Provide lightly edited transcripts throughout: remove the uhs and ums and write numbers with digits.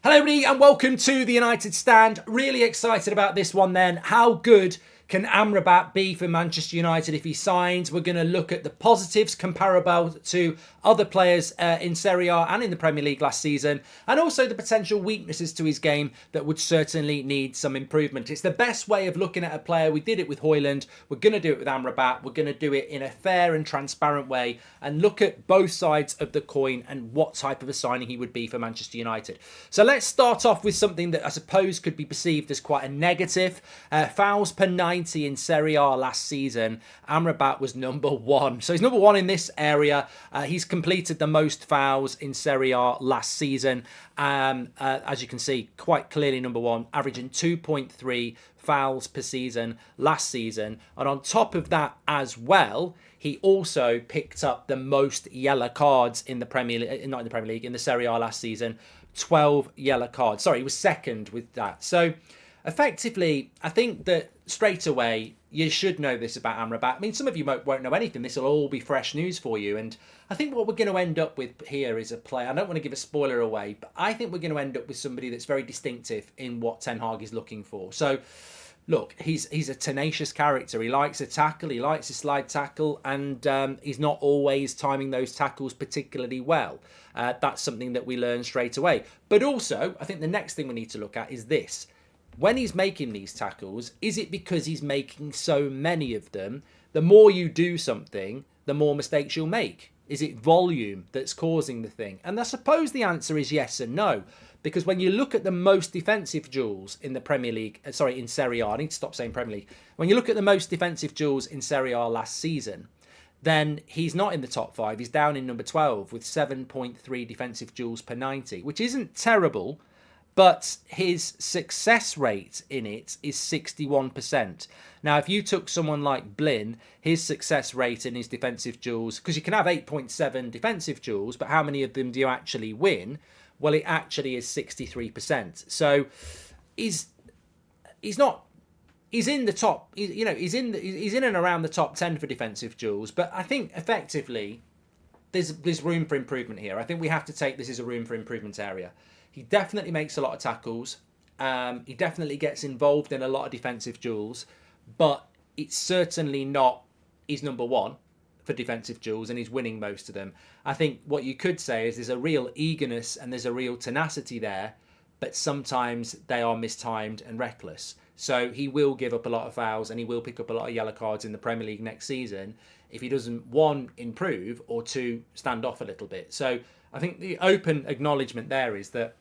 Hello everybody and welcome to the United Stand. Really excited about this one then. How good can Amrabat be for Manchester United if he signs? We're going to look at the positives comparable to other players in Serie A and in the Premier League last season, and also the potential weaknesses to his game that would certainly need some improvement. It's the best way of looking at a player. We did it with Højlund. We're going to do it with Amrabat. We're going to do it in a fair and transparent way and look at both sides of the coin and what type of a signing he would be for Manchester United. So let's start off with something that I suppose could be perceived as quite a negative. Fouls per 90 in Serie A last season. Amrabat was number one. So he's number one in this area. He's completed the most fouls in Serie A last season. As you can see, quite clearly number one, averaging 2.3 fouls per season last season. And on top of that as well, he also picked up the most yellow cards in the Premier League, not in the Premier League, in the Serie A last season. 12 yellow cards. Sorry, he was second with that. So effectively, I think that straight away, you should know this about Amrabat. I mean, some of you won't know anything. This will all be fresh news for you. And I think what we're going to end up with here is a player. I don't want to give a spoiler away, but I think we're going to end up with somebody that's very distinctive in what Ten Hag is looking for. So, look, he's a tenacious character. He likes a tackle. He likes a slide tackle. And he's not always timing those tackles particularly well. That's something that we learn straight away. But also, I think the next thing we need to look at is this. When he's making these tackles, is it because he's making so many of them? The more you do something, the more mistakes you'll make. Is it volume that's causing the thing? And I suppose the answer is yes and no. Because when you look at the most defensive duels in the Premier League, in Serie A, I need to stop saying Premier League. When you look at the most defensive duels in Serie A last season, then he's not in the top 5. He's down in number 12 with 7.3 defensive duels per 90, which isn't terrible. But his success rate in it is 61%. Now, if you took someone like Blin, his success rate in his defensive duels, because you can have 8.7 defensive duels, but how many of them do you actually win? Well, it actually is 63%. So he's in the top. He's in and around the top 10 for defensive duels. But I think effectively there's room for improvement here. I think we have to take this as a room for improvement area. He definitely makes a lot of tackles. He definitely gets involved in a lot of defensive duels. But it's certainly not his number one for defensive duels, and he's winning most of them. I think what you could say is there's a real eagerness and there's a real tenacity there, but sometimes they are mistimed and reckless. So he will give up a lot of fouls and he will pick up a lot of yellow cards in the Premier League next season if he doesn't, one, improve, or two, stand off a little bit. So I think the open acknowledgement there is that,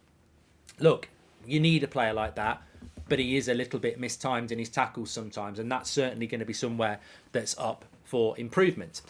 look, you need a player like that, but he is a little bit mistimed in his tackles sometimes, and that's certainly going to be somewhere that's up for improvement.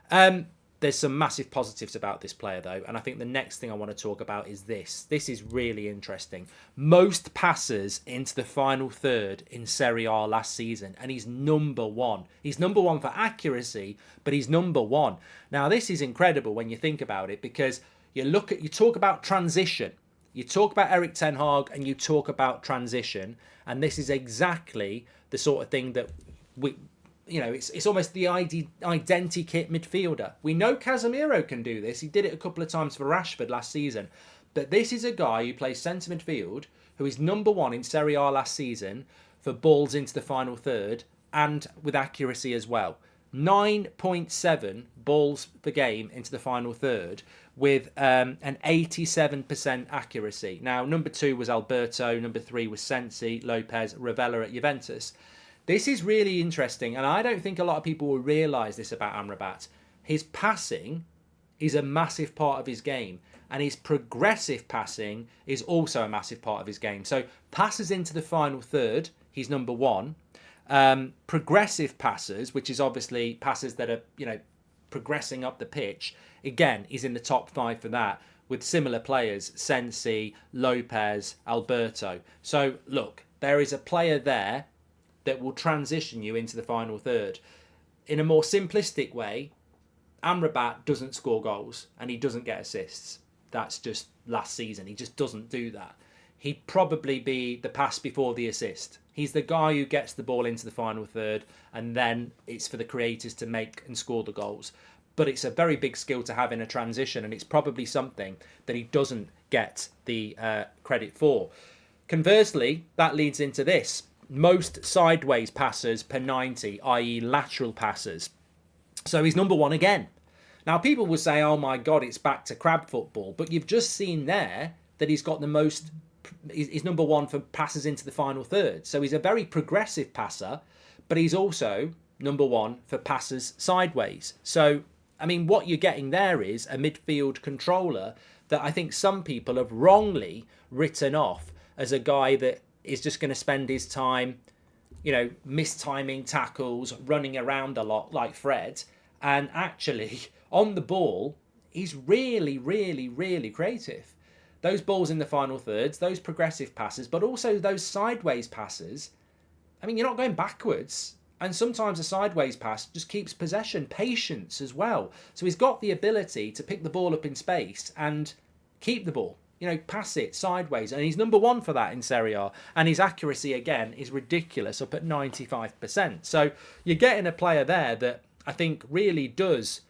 There's some massive positives about this player, though, and I think the next thing I want to talk about is this. This is really interesting. Most passes into the final third in Serie A last season, and he's number one. He's number one for accuracy, but he's number one. Now, this is incredible when you think about it, because you talk about transition. You talk about Erik Ten Hag and you talk about transition, and this is exactly the sort of thing that it's almost the identikit midfielder. We know Casemiro can do this. He did it a couple of times for Rashford last season. But this is a guy who plays centre midfield, who is number one in Serie A last season for balls into the final third and with accuracy as well. 9.7 balls per game into the final third with an 87% accuracy. Now, number 2 was Alberto, number 3 was Sensi, Lopez, Ravella at Juventus. This is really interesting, and I don't think a lot of people will realise this about Amrabat. His passing is a massive part of his game, and his progressive passing is also a massive part of his game. So passes into the final third, he's number 1. Progressive passes, which is obviously passes that are, progressing up the pitch, again, he's in the top 5 for that, with similar players, Sensi, Lopez, Alberto. So, look, there is a player there that will transition you into the final third. In a more simplistic way, Amrabat doesn't score goals and he doesn't get assists. That's just last season. He just doesn't do that. He'd probably be the pass before the assist. He's the guy who gets the ball into the final third, and then it's for the creators to make and score the goals. But it's a very big skill to have in a transition, and it's probably something that he doesn't get the credit for. Conversely, that leads into this. Most sideways passes per 90, i.e. lateral passes. So he's number one again. Now, people will say, oh my God, it's back to crab football. But you've just seen there that he's got the most, he's number one for passes into the final third. So he's a very progressive passer, but he's also number one for passes sideways. So, I mean, what you're getting there is a midfield controller that I think some people have wrongly written off as a guy that is just going to spend his time, you know, mistiming tackles, running around a lot like Fred. And actually, on the ball, he's really, really, really creative. Those balls in the final thirds, those progressive passes, but also those sideways passes. I mean, you're not going backwards. And sometimes a sideways pass just keeps possession, patience as well. So he's got the ability to pick the ball up in space and keep the ball. You know, pass it sideways. And he's number one for that in Serie A. And his accuracy, again, is ridiculous, up at 95%. So you're getting a player there that I think really does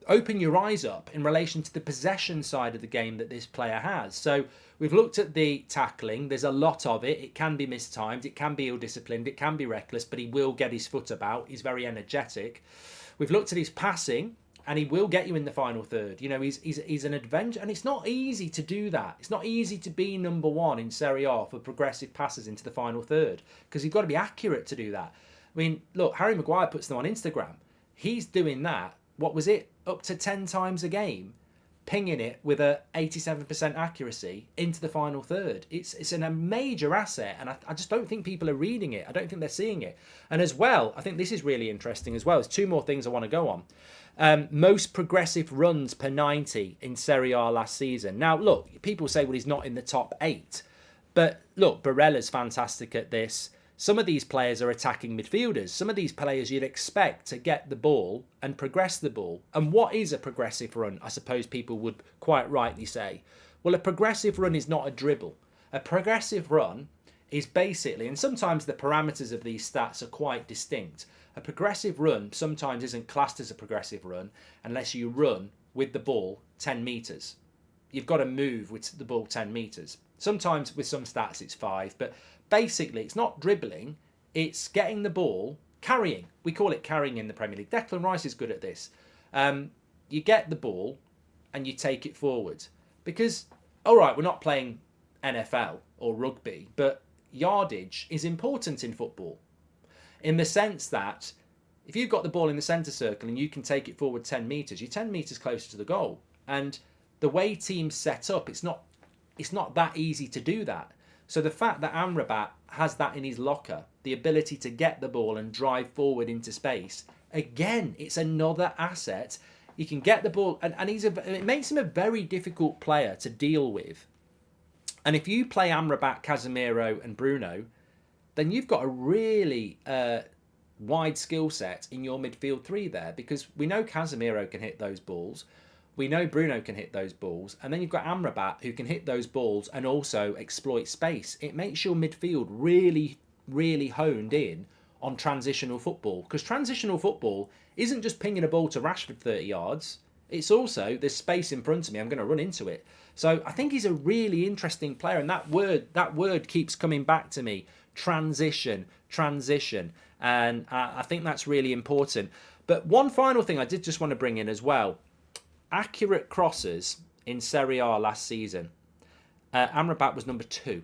open your eyes up in relation to the possession side of the game that this player has. So we've looked at the tackling. There's a lot of it. It can be mistimed. It can be ill-disciplined. It can be reckless, but he will get his foot about. He's very energetic. We've looked at his passing, and he will get you in the final third. You know, he's an adventure, and it's not easy to do that. It's not easy to be number one in Serie A for progressive passes into the final third, because you've got to be accurate to do that. I mean, look, Harry Maguire puts them on Instagram. He's doing that, what was it, up to 10 times a game, pinging it with a 87% accuracy into the final third. It's a major asset, and I just don't think people are reading it. I don't think they're seeing it. And as well, I think this is really interesting as well. There's two more things I want to go on. Most progressive runs per 90 in Serie A last season. Now, look, people say, well, he's not in the top 8. But look, Barella's fantastic at this. Some of these players are attacking midfielders. Some of these players you'd expect to get the ball and progress the ball. And what is a progressive run? I suppose people would quite rightly say. Well, a progressive run is not a dribble. A progressive run is basically, and sometimes the parameters of these stats are quite distinct. A progressive run sometimes isn't classed as a progressive run unless you run with the ball 10 metres. You've got to move with the ball 10 metres. Sometimes with some stats it's 5, but basically it's not dribbling, it's getting the ball, carrying. We call it carrying in the Premier League. Declan Rice is good at this. You get the ball and you take it forward. Because, all right, we're not playing NFL or rugby, but yardage is important in football. In the sense that if you've got the ball in the centre circle and you can take it forward 10 metres, you're 10 metres closer to the goal. And the way teams set up, it's not that easy to do that. So the fact that Amrabat has that in his locker, the ability to get the ball and drive forward into space, again, it's another asset. He can get the ball, and it makes him a very difficult player to deal with. And if you play Amrabat, Casemiro and Bruno, then you've got a really wide skill set in your midfield three there, because we know Casemiro can hit those balls. We know Bruno can hit those balls. And then you've got Amrabat who can hit those balls and also exploit space. It makes your midfield really, really honed in on transitional football. Because transitional football isn't just pinging a ball to Rashford 30 yards. It's also, there's space in front of me, I'm going to run into it. So I think he's a really interesting player. And that word keeps coming back to me. Transition. And I think that's really important. But one final thing I did just want to bring in as well. Accurate crosses in Serie A last season. Amrabat was number 2.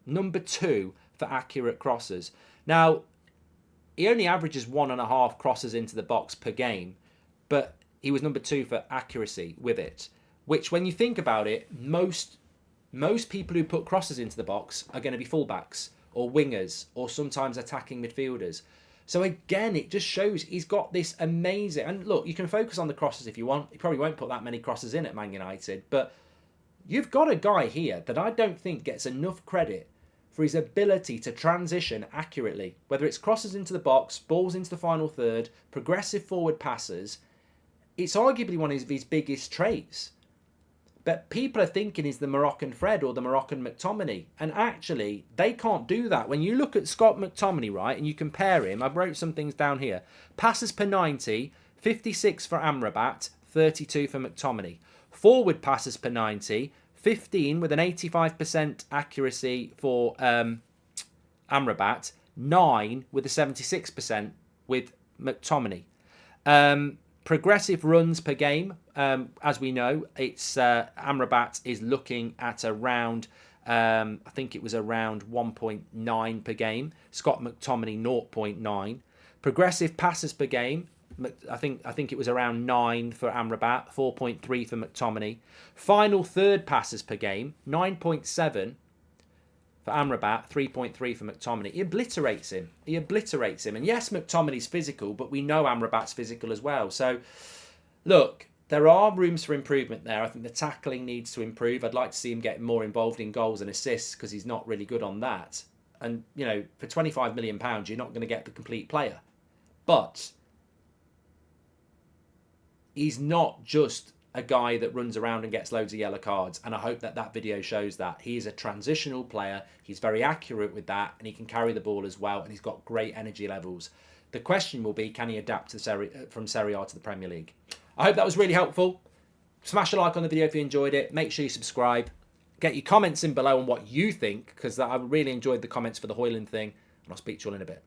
Number 2 for accurate crosses. Now, he only averages 1.5 crosses into the box per game, but he was number 2 for accuracy with it. Which, when you think about it, most people who put crosses into the box are going to be fullbacks or wingers or sometimes attacking midfielders. So again, it just shows he's got this amazing... And look, you can focus on the crosses if you want. He probably won't put that many crosses in at Man United. But you've got a guy here that I don't think gets enough credit for his ability to transition accurately. Whether it's crosses into the box, balls into the final third, progressive forward passes. It's arguably one of his biggest traits. But people are thinking he's the Moroccan Fred or the Moroccan McTominay. And actually, they can't do that. When you look at Scott McTominay, right, and you compare him, I wrote some things down here. Passes per 90, 56 for Amrabat, 32 for McTominay. Forward passes per 90, 15 with an 85% accuracy for Amrabat, 9 with a 76% with McTominay. Progressive runs per game, as we know, it's Amrabat is looking at around, I think it was around 1.9 per game. Scott McTominay 0.9. Progressive passes per game, I think it was around 9 for Amrabat, 4.3 for McTominay. Final third passes per game, 9.7 for Amrabat, 3.3 for McTominay. He obliterates him. And yes, McTominay's physical, but we know Amrabat's physical as well. So, look, there are rooms for improvement there. I think the tackling needs to improve. I'd like to see him get more involved in goals and assists because he's not really good on that. And, you know, for £25 million, you're not going to get the complete player. But he's not just a guy that runs around and gets loads of yellow cards, and I hope that that video shows that. He's a transitional player, he's very accurate with that, and he can carry the ball as well, and he's got great energy levels. The question will be, can he adapt to from Serie A to the Premier League? I hope that was really helpful. Smash a like on the video if you enjoyed it. Make sure you subscribe. Get your comments in below on what you think, because I really enjoyed the comments for the Hoyland thing, and I'll speak to you all in a bit.